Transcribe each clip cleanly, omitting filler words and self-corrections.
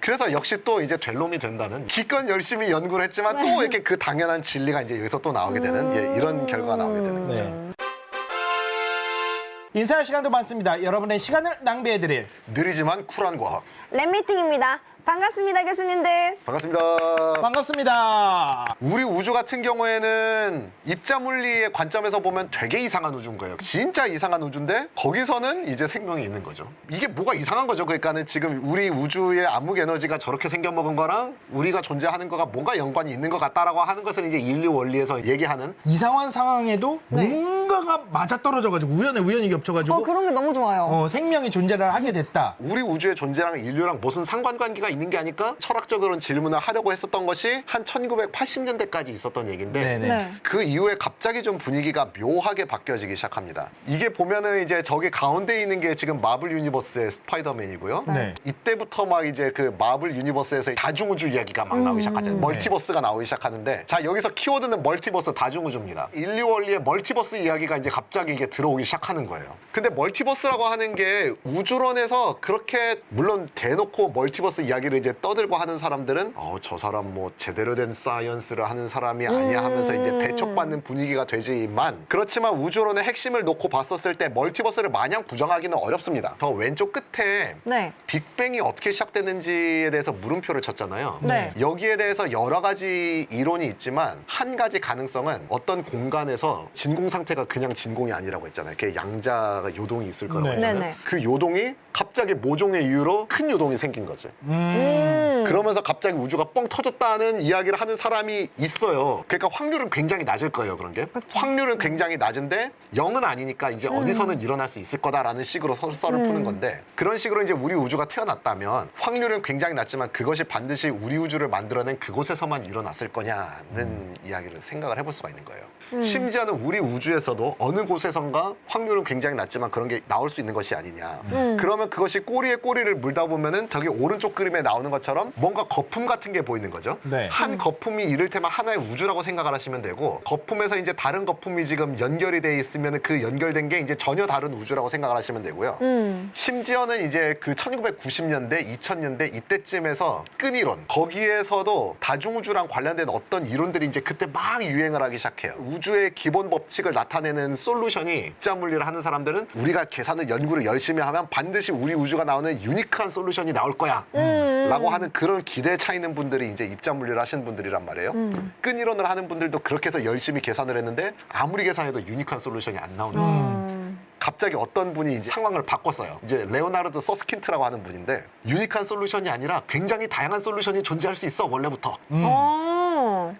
그래서 역시 또 이제 될 놈이 된다는 기껏 열심히 연구를 했지만 또 이렇게 그 당연한 진리가 이제 여기서 또 나오게 되는 이런 결과가 나오게 되는 거죠. 네. 인사할 시간도 많습니다. 여러분의 시간을 낭비해드릴 느리지만 쿨한 과학. 랩미팅입니다. 반갑습니다, 교수님들. 반갑습니다. 반갑습니다. 우리 우주 같은 경우에는 입자물리의 관점에서 보면 되게 이상한 우주인 거예요. 진짜 이상한 우주인데 거기서는 이제 생명이 있는 거죠. 이게 뭐가 이상한 거죠. 그러니까는 지금 우리 우주의 암흑 에너지가 저렇게 생겨먹은 거랑 우리가 존재하는 거가 뭔가 연관이 있는 것 같다라고 하는 것을 이제 인류 원리에서 얘기하는 이상한 상황에도 뭔가가 맞아떨어져가지고 우연히 겹쳐가지고 그런 게 너무 좋아요. 생명이 존재를 하게 됐다. 우리 우주의 존재랑 인류랑 무슨 상관관계가 있는 게 아닐까? 철학적으로는 질문을 하려고 했었던 것이 한 1980년대까지 있었던 얘기인데 네네. 네. 그 이후에 갑자기 좀 분위기가 묘하게 바뀌어지기 시작합니다. 이게 보면은 이제 저기 가운데 있는 게 지금 마블 유니버스의 스파이더맨이고요. 네. 이때부터 막 이제 그 마블 유니버스에서 다중우주 이야기가 막 나오기 시작하잖아요. 멀티버스가 나오기 시작하는데 자 여기서 키워드는 멀티버스 다중우주입니다. 인류 원리의 멀티버스 이야기가 이제 갑자기 이게 들어오기 시작하는 거예요. 근데 멀티버스라고 하는 게 우주론에서 그렇게 물론 대놓고 멀티버스 이야기를 이제 떠들고 하는 사람들은 저 사람 뭐 제대로 된 사이언스를 하는 사람이 아니야 하면서 이제 배척받는 분위기가 되지만 그렇지만 우주론의 핵심을 놓고 봤었을 때 멀티버스를 마냥 부정하기는 어렵습니다. 저 왼쪽 끝에 네. 빅뱅이 어떻게 시작됐는지에 대해서 물음표를 쳤잖아요. 네. 여기에 대해서 여러 가지 이론이 있지만 한 가지 가능성은 어떤 공간에서 진공 상태가 그냥 진공이 아니라고 했잖아요. 이렇게 양자가 요동이 있을 거라고 네. 했잖아요. 네네. 그 요동이 갑자기 모종의 이유로 큰 요동이 생긴 거죠. 그러면서 갑자기 우주가 뻥 터졌다는 이야기를 하는 사람이 있어요. 그러니까 확률은 굉장히 낮을 거예요, 그런 게. 확률은 굉장히 낮은데 0은 아니니까 이제 어디서는 일어날 수 있을 거다라는 식으로 썰을 푸는 건데 그런 식으로 이제 우리 우주가 태어났다면 확률은 굉장히 낮지만 그것이 반드시 우리 우주를 만들어낸 그곳에서만 일어났을 거냐는 이야기를 생각을 해볼 수가 있는 거예요. 심지어는 우리 우주에서도 어느 곳에선가 확률은 굉장히 낮지만 그런 게 나올 수 있는 것이 아니냐. 그러면 그것이 꼬리에 꼬리를 물다 보면은 저기 오른쪽 그림에 나오는 것처럼 뭔가 거품 같은 게 보이는 거죠. 네. 한 거품이 이를테면 하나의 우주라고 생각을 하시면 되고 거품에서 이제 다른 거품이 지금 연결이 돼 있으면 그 연결된 게 이제 전혀 다른 우주라고 생각을 하시면 되고요. 심지어는 이제 그 1990년대, 2000년대 이때쯤에서 끈이론 거기에서도 다중우주랑 관련된 어떤 이론들이 이제 그때 막 유행을 하기 시작해요. 우주의 기본 법칙을 나타내는 솔루션이 입자물리를 하는 사람들은 우리가 계산을 연구를 열심히 하면 반드시 우리 우주가 나오는 유니크한 솔루션이 나올 거야 라고 하는 그런 기대에 차 있는 분들이 이제 입자물리를 하시는 분들이란 말이에요. 끈이론을 하는 분들도 그렇게 해서 열심히 계산을 했는데 아무리 계산해도 유니크한 솔루션이 안 나오는 거예요. 갑자기 어떤 분이 이제 상황을 바꿨어요. 이제 레오나르도 서스킨트라고 하는 분인데 유니크한 솔루션이 아니라 굉장히 다양한 솔루션이 존재할 수 있어 원래부터.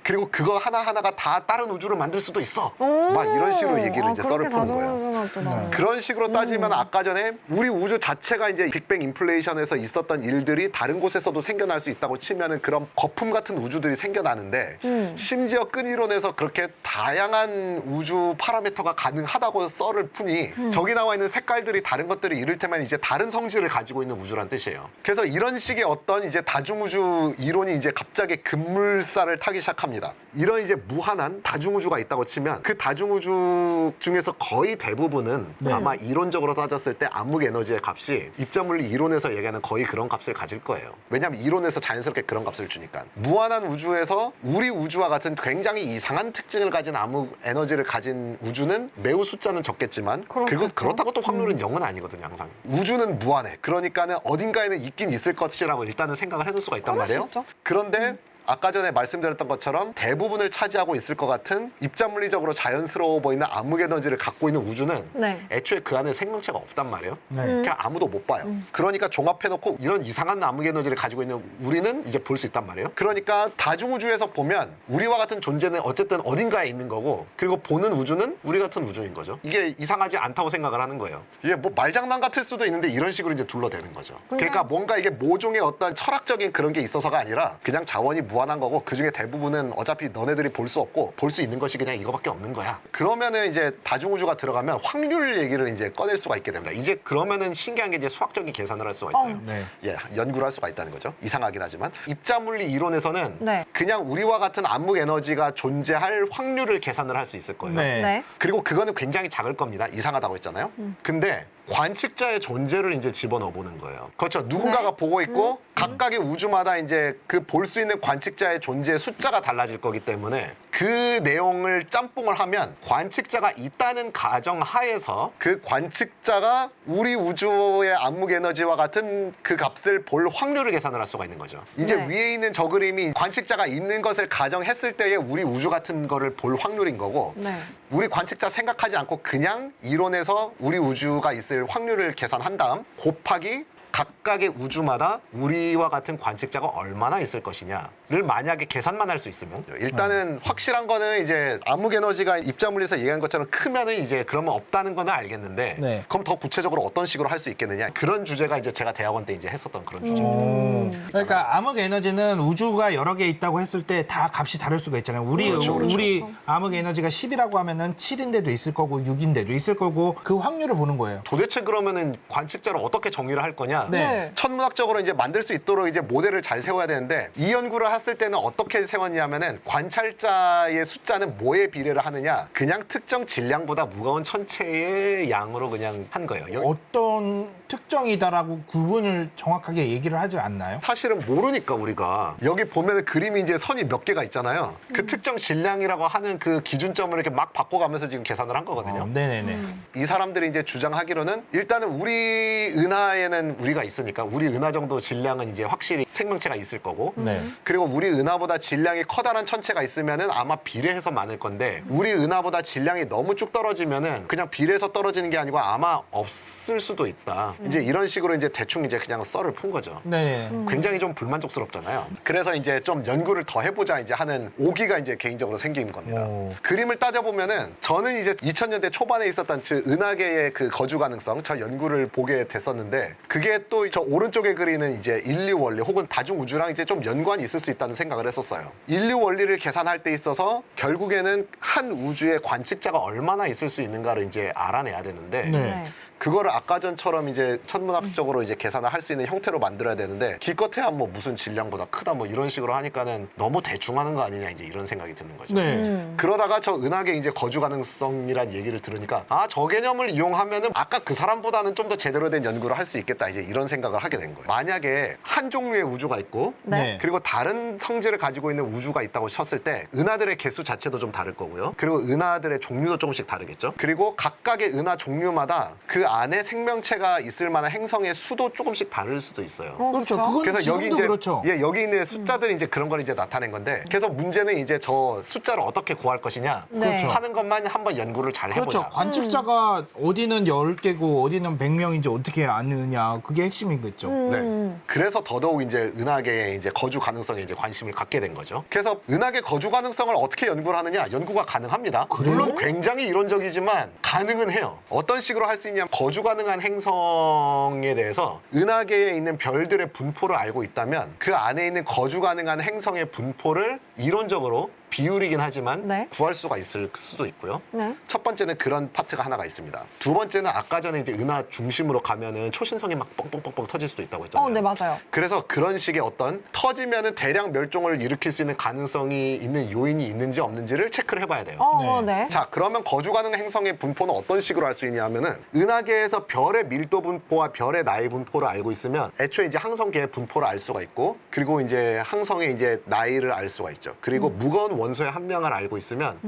그리고 그거 하나하나가 다 다른 우주를 만들 수도 있어. 막 이런 식으로 얘기를 이제 썰을 푸는 거예요. 그런 식으로 따지면 아까 전에 우리 우주 자체가 이제 빅뱅 인플레이션에서 있었던 일들이 다른 곳에서도 생겨날 수 있다고 치면은 그런 거품 같은 우주들이 생겨나는데 심지어 끈이론에서 그렇게 다양한 우주 파라미터가 가능하다고 썰을 푸니 저기 나와 있는 색깔들이 다른 것들이 이를테면 이제 다른 성질을 가지고 있는 우주란 뜻이에요. 그래서 이런 식의 어떤 이제 다중우주 이론이 이제 갑자기 급물살을 타기 시작합니다. 이런 이제 무한한 다중우주가 있다고 치면 그 다중우주 중에서 거의 대부분은 아마 이론적으로 따졌을 때 암흑 에너지의 값이 입자물리 이론에서 얘기하는 거의 그런 값을 가질 거예요. 왜냐하면 이론에서 자연스럽게 그런 값을 주니까. 무한한 우주에서 우리 우주와 같은 굉장히 이상한 특징을 가진 암흑 에너지를 가진 우주는 매우 숫자는 적겠지만 그리고 그렇다고 또 확률은 0은 아니거든요. 항상. 우주는 무한해. 그러니까는 어딘가에는 있긴 있을 것이라고 일단은 생각을 해둘 수가 있단 말이에요. 그런데 아까 전에 말씀드렸던 것처럼 대부분을 차지하고 있을 것 같은 입자물리적으로 자연스러워 보이는 암흑 에너지를 갖고 있는 우주는 애초에 그 안에 생명체가 없단 말이에요. 그냥 아무도 못 봐요. 그러니까 종합해놓고 이런 이상한 암흑 에너지를 가지고 있는 우리는 이제 볼 수 있단 말이에요. 그러니까 다중우주에서 보면 우리와 같은 존재는 어쨌든 어딘가에 있는 거고 그리고 보는 우주는 우리 같은 우주인 거죠. 이게 이상하지 않다고 생각을 하는 거예요. 이게 뭐 말장난 같을 수도 있는데 이런 식으로 이제 둘러대는 거죠. 그러니까 뭔가 이게 모종의 어떤 철학적인 그런 게 있어서가 아니라 그냥 자원이 무한한 거고 그중에 대부분은 어차피 너네들이 볼 수 없고 볼 수 있는 것이 그냥 이거밖에 없는 거야. 그러면은 이제 다중우주가 들어가면 확률 얘기를 이제 꺼낼 수가 있게 됩니다. 이제 그러면은 신기한 게 이제 수학적인 계산을 할 수가 있어요. 예, 연구를 할 수가 있다는 거죠. 이상하긴 하지만 입자물리 이론에서는 그냥 우리와 같은 암흑 에너지가 존재할 확률을 계산을 할 수 있을 거예요. 그리고 그거는 굉장히 작을 겁니다. 이상하다고 했잖아요. 근데 관측자의 존재를 이제 집어넣어 보는 거예요. 그렇죠. 누군가가 보고 있고 각각의 우주마다 이제 그 볼 수 있는 관측자의 존재의 숫자가 달라질 거기 때문에 그 내용을 짬뽕을 하면 관측자가 있다는 가정 하에서 그 관측자가 우리 우주의 암흑 에너지와 같은 그 값을 볼 확률을 계산을 할 수가 있는 거죠. 이제 네. 위에 있는 저 그림이 관측자가 있는 것을 가정했을 때의 우리 우주 같은 거를 볼 확률인 거고 네. 우리 관측자 생각하지 않고 그냥 이론에서 우리 우주가 있을 확률을 계산한 다음 곱하기 각각의 우주마다 우리와 같은 관측자가 얼마나 있을 것이냐를 만약에 계산만 할 수 있으면 일단은 확실한 거는 이제 암흑 에너지가 입자물리에서 얘기한 것처럼 크면은 이제 그러면 없다는 거는 알겠는데 네. 그럼 더 구체적으로 어떤 식으로 할 수 있겠느냐 그런 주제가 이제 제가 대학원 때 이제 했었던 그런 주제입니다. 그러니까 암흑 에너지는 우주가 여러 개 있다고 했을 때 다 값이 다를 수가 있잖아요. 그렇죠. 우리 암흑 에너지가 10이라고 하면은 7인데도 있을 거고 6인데도 있을 거고 그 확률을 보는 거예요. 도대체 그러면은 관측자를 어떻게 정리를 할 거냐? 네. 천문학적으로 이제 만들 수 있도록 이제 모델을 잘 세워야 되는데 이 연구를 했을 때는 어떻게 세웠냐면은 관찰자의 숫자는 뭐에 비례를 하느냐? 그냥 특정 질량보다 무거운 천체의 양으로 그냥 한 거예요. 어떤 특정이다라고 구분을 정확하게 얘기를 하지 않나요? 사실은 모르니까 우리가 여기 보면 그림이 이제 선이 몇 개가 있잖아요. 그 특정 질량이라고 하는 그 기준점을 이렇게 막 바꿔가면서 지금 계산을 한 거거든요. 네네네. 이 사람들이 이제 주장하기로는 일단은 우리 은하에는 우리가 있으니까 우리 은하 정도 질량은 이제 확실히 생명체가 있을 거고 네. 그리고 우리 은하보다 질량이 커다란 천체가 있으면은 아마 비례해서 많을 건데 우리 은하보다 질량이 너무 쭉 떨어지면은 그냥 비례해서 떨어지는 게 아니고 아마 없을 수도 있다. 이제 이런 식으로 이제 대충 이제 그냥 썰을 푼 거죠. 네. 굉장히 좀 불만족스럽잖아요. 그래서 이제 좀 연구를 더 해보자 이제 하는 오기가 이제 개인적으로 생긴 겁니다. 오. 그림을 따져보면은 저는 이제 2000년대 초반에 있었던 그 은하계의 그 거주 가능성 저 연구를 보게 됐었는데 그게 또 저 오른쪽에 그리는 이제 인류 원리 혹은 다중 우주랑 이제 좀 연관이 있을 수 있다는 생각을 했었어요. 인류 원리를 계산할 때 있어서 결국에는 한 우주에 관측자가 얼마나 있을 수 있는가를 이제 알아내야 되는데 네. 그거를 아까 전처럼 이제 천문학적으로 이제 계산을 할 수 있는 형태로 만들어야 되는데 기껏해야 뭐 무슨 질량보다 크다 뭐 이런 식으로 하니까는 너무 대충 하는 거 아니냐 이제 이런 생각이 드는 거죠. 네. 그러다가 저 은하계 이제 거주 가능성이란 얘기를 들으니까 아, 저 개념을 이용하면은 아까 그 사람보다는 좀 더 제대로 된 연구를 할 수 있겠다 이제 이런 생각을 하게 된 거예요. 만약에 한 종류의 우주가 있고 네. 그리고 다른 성질을 가지고 있는 우주가 있다고 쳤을 때 은하들의 개수 자체도 좀 다를 거고요. 그리고 은하들의 종류도 조금씩 다르겠죠. 그리고 각각의 은하 종류마다 그 안에 생명체가 있을 만한 행성의 수도 조금씩 다를 수도 있어요. 그렇죠. 그건 그래서 여기 지금도 이제 그렇죠. 예, 여기 있는 숫자들이 이제 그런 걸 이제 나타낸 건데 그래서 문제는 이제 저 숫자를 어떻게 구할 것이냐 네. 그렇죠. 하는 것만 한번 연구를 잘 해보자. 그렇죠. 관측자가 어디는 10개고 어디는 100명인지 어떻게 아느냐. 그게 핵심이겠죠. 네. 그래서 더더욱 이제 은하계의 이제 거주 가능성에 이제 관심을 갖게 된 거죠. 그래서 은하계 거주 가능성을 어떻게 연구를 하느냐? 연구가 가능합니다. 그래요? 물론 굉장히 이론적이지만 가능은 해요. 어떤 식으로 할 수 있냐? 거주 가능한 행성에 대해서 은하계에 있는 별들의 분포를 알고 있다면 그 안에 있는 거주 가능한 행성의 분포를 이론적으로 비율이긴 하지만 네. 구할 수가 있을 수도 있고요. 네. 첫 번째는 그런 파트가 하나가 있습니다. 두 번째는 아까 전에 이제 은하 중심으로 가면은 초신성이 막 뻥뻥뻥뻥 터질 수도 있다고 했잖아요. 네, 맞아요. 그래서 그런 식의 어떤 터지면은 대량 멸종을 일으킬 수 있는 가능성이 있는 요인이 있는지 없는지를 체크를 해봐야 돼요. 네. 자, 그러면 거주 가능 행성의 분포는 어떤 식으로 할 수 있냐면은 은하계에서 별의 밀도 분포와 별의 나이 분포를 알고 있으면 애초에 이제 항성계의 분포를 알 수가 있고 그리고 이제 항성의 이제 나이를 알 수가 있죠. 그리고 무거운 원소의 함량을 알고 있으면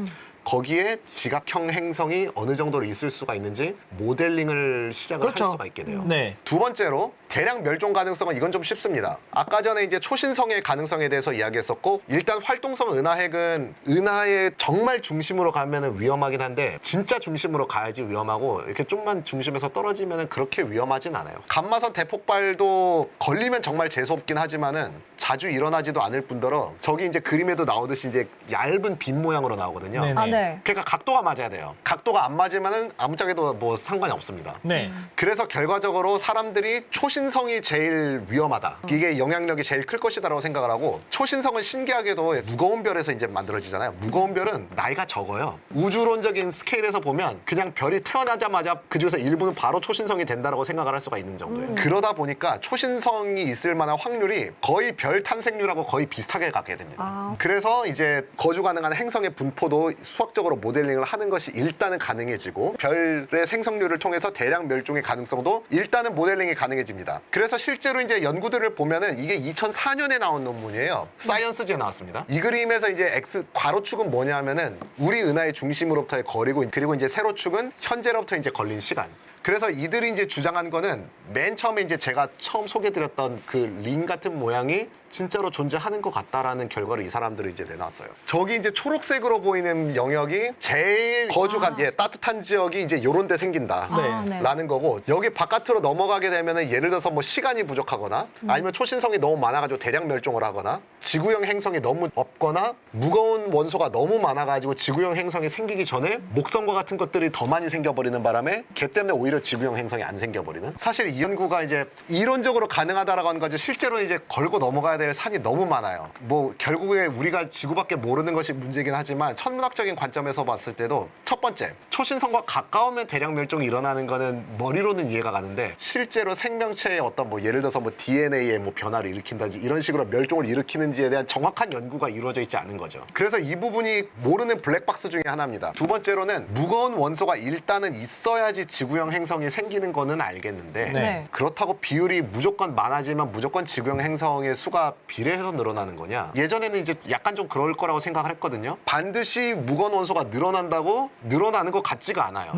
거기에 지각형 행성이 어느 정도로 있을 수가 있는지 모델링을 시작을 그렇죠. 할 수가 있게 돼요. 네. 두 번째로 대량 멸종 가능성은 이건 좀 쉽습니다. 아까 전에 이제 초신성의 가능성에 대해서 이야기했었고 일단 활동성 은하핵은 은하의 정말 중심으로 가면은 위험하긴 한데 진짜 중심으로 가야지 위험하고 이렇게 좀만 중심에서 떨어지면은 그렇게 위험하진 않아요. 감마선 대폭발도 걸리면 정말 재수없긴 하지만은 자주 일어나지도 않을 뿐더러 저기 이제 그림에도 나오듯이 이제 얇은 빈 모양으로 나오거든요. 네네. 네. 그러니까 각도가 맞아야 돼요. 각도가 안 맞으면은 아무짝에도 뭐 상관이 없습니다. 네. 그래서 결과적으로 사람들이 초신성이 제일 위험하다. 이게 영향력이 제일 클 것이다라고 생각을 하고 초신성은 신기하게도 무거운 별에서 이제 만들어지잖아요. 무거운 별은 나이가 적어요. 우주론적인 스케일에서 보면 그냥 별이 태어나자마자 그중에서 일부는 바로 초신성이 된다라고 생각을 할 수가 있는 정도예요. 그러다 보니까 초신성이 있을 만한 확률이 거의 별 별 탄생률하고 거의 비슷하게 가게 됩니다. 아. 그래서 이제 거주 가능한 행성의 분포도 수학적으로 모델링을 하는 것이 일단은 가능해지고 별의 생성률을 통해서 대량 멸종의 가능성도 일단은 모델링이 가능해집니다. 그래서 실제로 이제 연구들을 보면은 이게 2004년에 나온 논문이에요. 사이언스지에 나왔습니다. 이 그림에서 이제 X 괄호축은 뭐냐면은 우리 은하의 중심으로부터의 거리고 그리고 이제 세로축은 현재로부터 이제 걸린 시간. 그래서 이들이 이제 주장한 거는 맨 처음에 이제 제가 처음 소개드렸던 그 링 같은 모양이 진짜로 존재하는 것 같다라는 결과를 이 사람들이 이제 내놨어요. 저기 이제 초록색으로 보이는 영역이 제일 거주간 따뜻한 지역이 이제 요런 데 생긴다. 아, 네. 라는 거고 여기 바깥으로 넘어가게 되면은 예를 들어서 뭐 시간이 부족하거나 아니면 초신성이 너무 많아가지고 대량 멸종을 하거나 지구형 행성이 너무 없거나 무거운 원소가 너무 많아가지고 지구형 행성이 생기기 전에 목성과 같은 것들이 더 많이 생겨버리는 바람에 걔 때문에 오히려 지구형 행성이 안 생겨버리는. 사실 이 연구가 이제 이론적으로 가능하다라고 하는 거지 실제로 이제 걸고 넘어가야 될 산이 너무 많아요. 뭐 결국에 우리가 지구밖에 모르는 것이 문제긴 하지만 천문학적인 관점에서 봤을 때도 첫 번째 초신성과 가까우면 대량 멸종이 일어나는 거는 머리로는 이해가 가는데 실제로 생명체의 어떤 뭐 예를 들어서 뭐 DNA의 뭐 변화를 일으킨다든지 이런 식으로 멸종을 일으키는지에 대한 정확한 연구가 이루어져 있지 않은 거죠. 그래서 이 부분이 모르는 블랙박스 중에 하나입니다. 두 번째로는 무거운 원소가 일단은 있어야지 지구형 행성이 생기는 거는 알겠는데 네. 그렇다고 비율이 무조건 많아지면 무조건 지구형 행성의 수가 비례해서 늘어나는 거냐? 예전에는 이제 약간 좀 그럴 거라고 생각을 했거든요. 반드시 무거운 원소가 늘어난다고 늘어나는 것 같지가 않아요.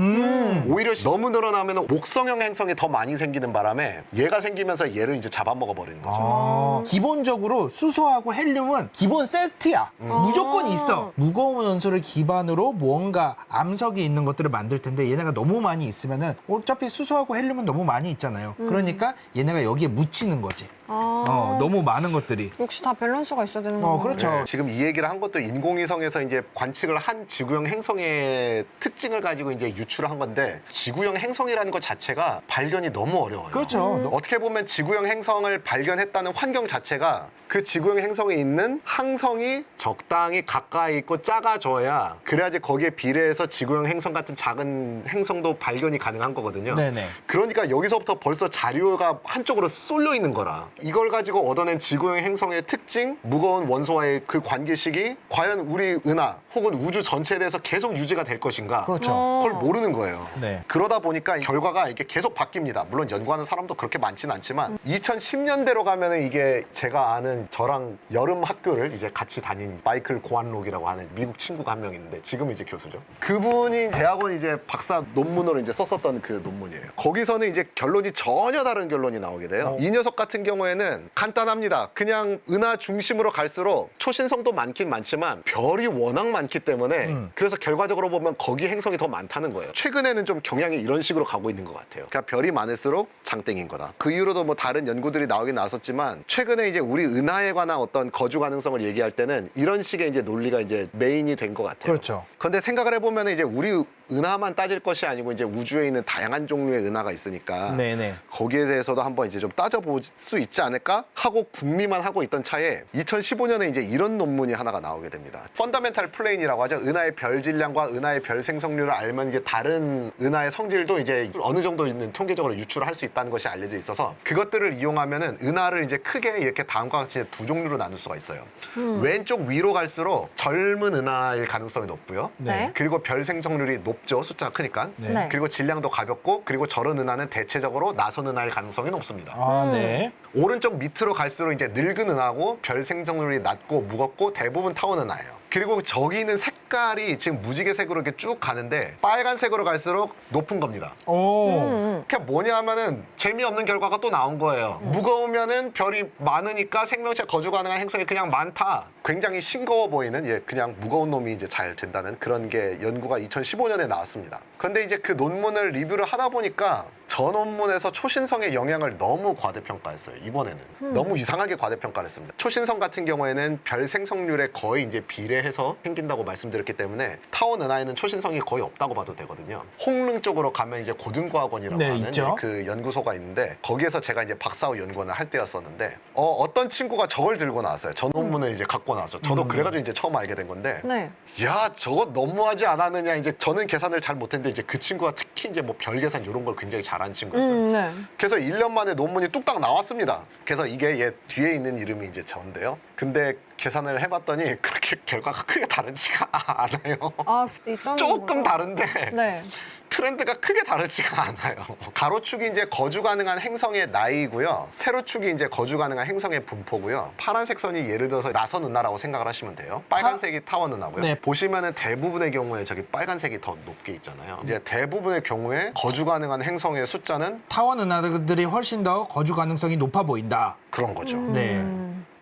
오히려 너무 늘어나면 목성형 행성이 더 많이 생기는 바람에 얘가 생기면서 얘를 이제 잡아먹어 버리는 거죠. 기본적으로 수소하고 헬륨은 기본 세트야. 무조건 있어. 무거운 원소를 기반으로 무언가 암석이 있는 것들을 만들 텐데 얘네가 너무 많이 있으면은 어차피 수소하고 헬륨은 너무 많이 있잖아요. 그러니까 얘네가 여기에 묻히는 거지. 너무 많은 것들이. 역시 다 밸런스가 있어야 되는 거예요. 그렇죠. 네, 지금 이 얘기를 한 것도 인공위성에서 이제 관측을 한 지구형 행성의 특징을 가지고 이제 유출을 한 건데 지구형 행성이라는 것 자체가 발견이 너무 어려워요. 그렇죠. 어떻게 보면 지구형 행성을 발견했다는 환경 자체가 그 지구형 행성에 있는 항성이 적당히 가까이 있고 작아져야 그래야지 거기에 비례해서 지구형 행성 같은 작은 행성도 발견이 가능한 거거든요. 네네. 그러니까 여기서부터 벌써 자료가 한쪽으로 쏠려 있는 거라. 이걸 가지고 얻어낸 지구형 행성의 특징, 무거운 원소와의 그 관계식이 과연 우리 은하 혹은 우주 전체에 대해서 계속 유지가 될 것인가? 그렇죠. 그걸 모르는 거예요. 네. 그러다 보니까 결과가 이게 계속 바뀝니다. 물론 연구하는 사람도 그렇게 많지는 않지만 2010년대로 가면은 이게 제가 아는 저랑 여름 학교를 이제 같이 다닌 마이클 고안록이라고 하는 미국 친구가 한 명 있는데 지금 이제 교수죠. 그분이 대학원 이제 박사 논문으로 이제 썼었던 그 논문이에요. 거기서는 이제 결론이 전혀 다른 결론이 나오게 돼요. 이 녀석 같은 경우에는 간단합니다. 그냥 은하 중심으로 갈수록 초신성도 많긴 많지만 별이 워낙 많기 때문에 그래서 결과적으로 보면 거기 행성이 더 많다는 거예요. 최근에는 좀 경향이 이런 식으로 가고 있는 것 같아요. 그러니까 별이 많을수록 장땡인 거다. 그 이후로도 뭐 다른 연구들이 나오긴 나왔었지만 최근에 이제 우리 은하에 관한 어떤 거주 가능성을 얘기할 때는 이런 식의 이제 논리가 이제 메인이 된 것 같아요. 그렇죠. 근데 생각을 해보면 이제 우리 은하만 따질 것이 아니고 이제 우주에 있는 다양한 종류의 은하가 있으니까 네네. 거기에 대해서도 한번 이제 좀 따져볼 수 있지 않을까 하고 궁리만 하고 있던 차에 2015년에 이제 이런 논문이 하나가 나오게 됩니다. 펀더멘탈 플레인이라고 하죠. 은하의 별 질량과 은하의 별 생성률을 알면 이제 다른 은하의 성질도 이제 어느 정도 있는 통계적으로 유출할 수 있다는 것이 알려져 있어서 그것들을 이용하면은 은하를 이제 크게 이렇게 다음과 같이 두 종류로 나눌 수가 있어요. 왼쪽 위로 갈수록 젊은 은하일 가능성이 높고요. 네. 그리고 별 생성률이 높죠. 숫자가 크니까. 네. 그리고 질량도 가볍고 그리고 저런 은하는 대체적으로 나선 은하일 가능성이 높습니다. 네. 오른쪽 밑으로 갈수록 이제 늙은 은하고 별 생성률이 낮고 무겁고 대부분 타원 은하예요. 그리고 저기 있는 색깔이 지금 무지개색으로 이렇게 쭉 가는데 빨간색으로 갈수록 높은 겁니다. 그게 뭐냐 하면은 재미없는 결과가 또 나온 거예요. 무거우면은 별이 많으니까 생명체 거주 가능한 행성이 그냥 많다. 굉장히 싱거워 보이는 그냥 무거운 놈이 이제 잘 된다는 그런 게 연구가 2015년에 나왔습니다. 근데 이제 그 논문을 리뷰를 하다 보니까 저 논문에서 초신성의 영향을 너무 과대평가했어요. 이번에는 너무 이상하게 과대평가를 했습니다. 초신성 같은 경우에는 별 생성률에 거의 이제 비례해서 생긴다고 말씀드렸기 때문에 타원 은하에는 초신성이 거의 없다고 봐도 되거든요. 홍릉 쪽으로 가면 이제 고등과학원이라고 네, 하는 있죠. 그 연구소가 있는데 거기에서 제가 이제 박사후 연구원을 할 때였었는데 어떤 친구가 저걸 들고 나왔어요. 저 논문을 이제 갖고 나왔죠. 저도 그래가지고 이제 처음 알게 된 건데 네. 야 저거 너무하지 않았느냐. 이제 저는 계산을 잘 못했는데 이제 그 친구가 특히 이제 뭐 별 계산 이런 걸 굉장히 잘하는 잘한 친구였어요. 네. 그래서 1년 만에 논문이 뚝딱 나왔습니다. 그래서 이게 얘 뒤에 있는 이름이 이제 저인데요. 근데 계산을 해봤더니 그렇게 결과가 크게 다르지가 않아요. 아, 있다는 조금 거죠? 다른데 네. 트렌드가 크게 다르지가 않아요. 가로축이 이제 거주 가능한 행성의 나이고요. 세로축이 이제 거주 가능한 행성의 분포고요. 파란색 선이 예를 들어서 나선 은하라고 생각을 하시면 돼요. 빨간색이 타원 은하고요. 네. 보시면은 대부분의 경우에 저기 빨간색이 더 높게 있잖아요. 이제 대부분의 경우에 거주 가능한 행성의 숫자는 타원 은하들이 훨씬 더 거주 가능성이 높아 보인다. 그런 거죠. 네.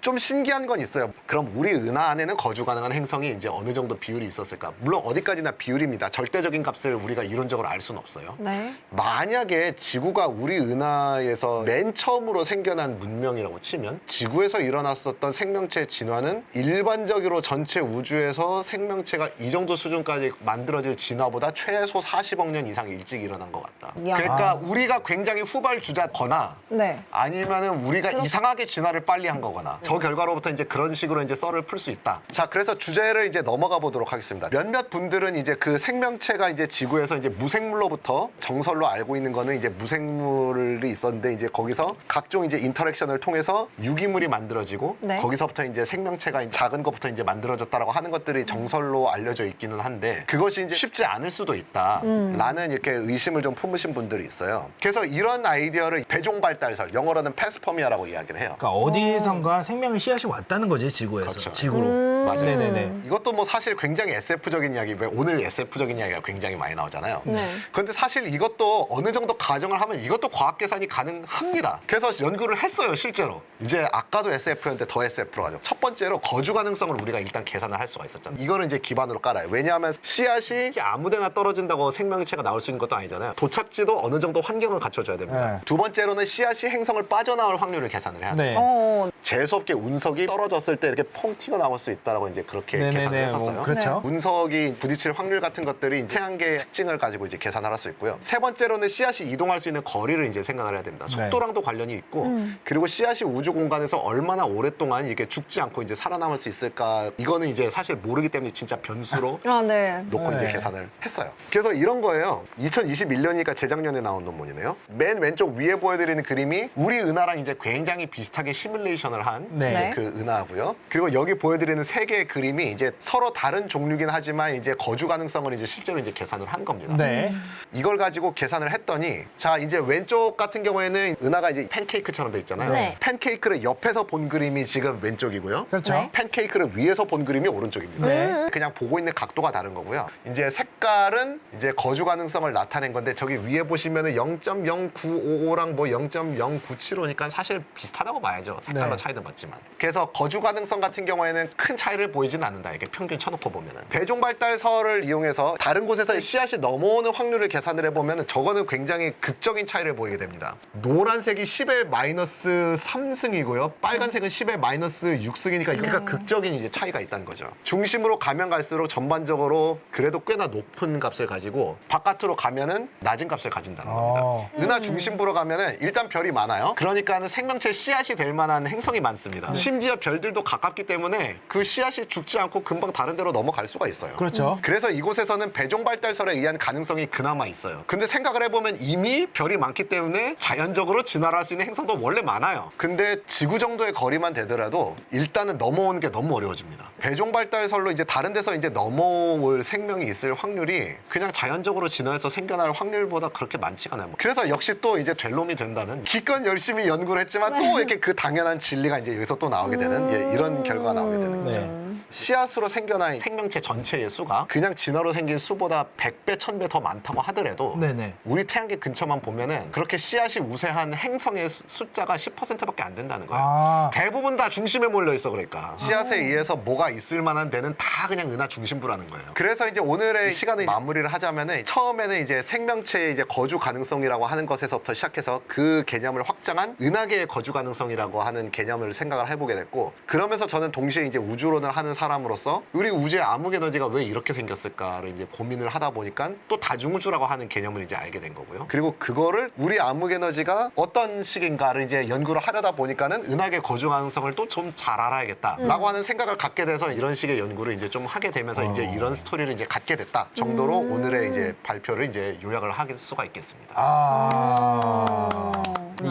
좀 신기한 건 있어요. 그럼 우리 은하 안에는 거주 가능한 행성이 이제 어느 정도 비율이 있었을까? 물론 어디까지나 비율입니다. 절대적인 값을 우리가 이론적으로 알 수는 없어요. 네. 만약에 지구가 우리 은하에서 맨 처음으로 생겨난 문명이라고 치면 지구에서 일어났었던 생명체 진화는 일반적으로 전체 우주에서 생명체가 이 정도 수준까지 만들어질 진화보다 최소 40억 년 이상 일찍 일어난 것 같다. 야. 그러니까 우리가 굉장히 후발주자거나 네. 아니면은 우리가 이상하게 진화를 빨리 한 거거나 저 결과로부터 이제 그런 식으로 이제 썰을 풀 수 있다. 자, 그래서 주제를 이제 넘어가 보도록 하겠습니다. 몇몇 분들은 이제 그 생명체가 이제 지구에서 이제 무생물로부터 정설로 알고 있는 거는 이제 무생물이 있었는데 이제 거기서 각종 이제 인터랙션을 통해서 유기물이 만들어지고 네. 거기서부터 이제 생명체가 작은 것부터 이제 만들어졌다라고 하는 것들이 정설로 알려져 있기는 한데 그것이 이제 쉽지 않을 수도 있다라는 이렇게 의심을 좀 품으신 분들이 있어요. 그래서 이런 아이디어를 배종발달설, 영어로는 패스퍼미아라고 이야기를 해요. 그러니까 어디선가 생명의 씨앗이 왔다는 거지 지구에서. 그렇죠. 지구로. 맞아요. 네네네. 이것도 뭐 사실 굉장히 SF적인 이야기, 왜 오늘 SF적인 이야기가 굉장히 많이 나오잖아요. 네. 그런데 사실 이것도 어느 정도 가정을 하면 이것도 과학 계산이 가능합니다. 그래서 연구를 했어요, 실제로. 이제 아까도 SF였는데 더 SF로 가죠. 첫 번째로 거주 가능성을 우리가 일단 계산을 할 수가 있었잖아요. 이거는 이제 기반으로 깔아요. 왜냐하면 씨앗이 아무데나 떨어진다고 생명체가 나올 수 있는 것도 아니잖아요. 도착지도 어느 정도 환경을 갖춰줘야 됩니다. 네. 두 번째로는 씨앗이 행성을 빠져나올 확률을 계산을 해야 돼요. 네. 재수없게 운석이 떨어졌을 때 이렇게 펑 튀어 나올 수 있다라고 이제 그렇게 계산을 네네네. 했었어요. 뭐, 그렇죠. 운석이 부딪힐 확률 같은 것들이 태양계의 특징을 가지고 이제 계산을 할 수 있고요. 세 번째로는 씨앗이 이동할 수 있는 거리를 이제 생각을 해야 됩니다. 속도랑도 관련이 있고 그리고 씨앗이 우주 공간에서 얼마나 오랫동안 이게 죽지 않고 이제 살아남을 수 있을까 이거는 이제 사실 모르기 때문에 진짜 변수로 아, 네. 놓고 네. 이제 계산을 했어요. 그래서 이런 거예요. 2021년이니까 재작년에 나온 논문이네요. 맨 왼쪽 위에 보여드리는 그림이 우리 은하랑 이제 굉장히 비슷하게 시뮬레이션을 한 네. 네. 그 은하고요. 그리고 여기 보여드리는 세 개의 그림이 이제 서로 다른 종류긴 하지만 이제 거주 가능성을 이제 실제로 이제 계산을 한 겁니다. 네. 이걸 가지고 계산을 했더니 자 이제 왼쪽 같은 경우에는 은하가 이제 팬케이크처럼 돼 있잖아요. 네. 팬케이크를 옆에서 본 그림이 지금 왼쪽이고요. 그렇죠. 네. 팬케이크를 위에서 본 그림이 오른쪽입니다. 네. 그냥 보고 있는 각도가 다른 거고요. 이제 색깔은 이제 거주 가능성을 나타낸 건데 저기 위에 보시면은 0.0955랑 뭐 0.0975니까 사실 비슷하다고 봐야죠. 색깔로 네. 차이도 맞지만. 그래서 거주 가능성 같은 경우에는 큰 차이를 보이진 않는다. 이게 평균 쳐놓고 보면은. 배종발달설을 이용해서 다른 곳에서 씨앗이 넘어오는 확률을 계산을 해보면 저거는 굉장히 극적인 차이를 보이게 됩니다. 노란색이 10의 마이너스 3승이고요. 빨간색은 10의 마이너스 6승이니까 그러니까 극적인 이제 차이가 있다는 거죠. 중심으로 가면 갈수록 전반적으로 그래도 꽤나 높은 값을 가지고 바깥으로 가면은 낮은 값을 가진다는 겁니다. 은하 중심부로 가면은 일단 별이 많아요. 그러니까는 생명체 씨앗이 될 만한 행성이 많습니다. 심지어 별들도 가깝기 때문에 그 씨앗이 죽지 않고 금방 다른 데로 넘어갈 수가 있어요. 그렇죠. 그래서 이곳에서는 배종발달설에 의한 가능성이 그나마 있어요. 근데 생각을 해보면 이미 별이 많기 때문에 자연적으로 진화를 할 수 있는 행성도 원래 많아요. 근데 지구 정도의 거리만 되더라도 일단은 넘어오는 게 너무 어려워집니다. 배종발달설로 이제 다른 데서 이제 넘어올 생명이 있을 확률이 그냥 자연적으로 진화해서 생겨날 확률보다 그렇게 많지가 않아요. 그래서 역시 또 이제 될 놈이 된다는 기껏 열심히 연구를 했지만 또 이렇게 그 당연한 진리가 이제 여기서 또 나오게 되는 예, 이런 결과가 나오게 되는 거죠. 네. 씨앗으로 생겨난 생명체 전체의 수가 그냥 진화로 생긴 수보다 100배, 1000배 더 많다고 하더라도 네네. 우리 태양계 근처만 보면은 그렇게 씨앗이 우세한 행성의 숫자가 10%밖에 안 된다는 거예요. 아. 대부분 다 중심에 몰려 있어 그러니까. 씨앗에 의해서 뭐가 있을 만한 데는 다 그냥 은하 중심부라는 거예요. 그래서 이제 오늘의 시간을 마무리를 하자면은 처음에는 이제 생명체의 이제 거주 가능성이라고 하는 것에서부터 시작해서 그 개념을 확장한 은하계의 거주 가능성이라고 하는 개념을 생각을 해보게 됐고 그러면서 저는 동시에 이제 우주론을 하는 사람으로서 우리 우주의 암흑 에너지가 왜 이렇게 생겼을까를 이제 고민을 하다 보니까 또 다중우주라고 하는 개념을 이제 알게 된 거고요. 그리고 그거를 우리 암흑 에너지가 어떤 식인가를 이제 연구를 하려다 보니까는 은하계 거주 가능성을 또 좀 잘 알아야겠다라고 하는 생각을 갖게 돼서 이런 식의 연구를 이제 좀 하게 되면서 이제 이런 스토리를 이제 갖게 됐다 정도로 오늘의 이제 발표를 이제 요약을 할 수가 있겠습니다.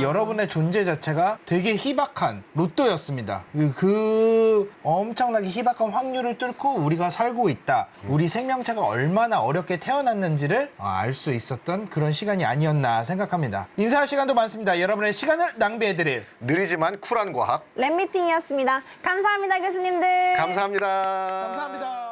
여러분의 존재 자체가 되게 희박한 로또였습니다. 그 엄청나게 희박한 확률을 뚫고 우리가 살고 있다. 우리 생명체가 얼마나 어렵게 태어났는지를 알 수 있었던 그런 시간이 아니었나 생각합니다. 인사할 시간도 많습니다. 여러분의 시간을 낭비해드릴 느리지만 쿨한 과학 랩미팅이었습니다. 감사합니다, 교수님들. 감사합니다. 감사합니다.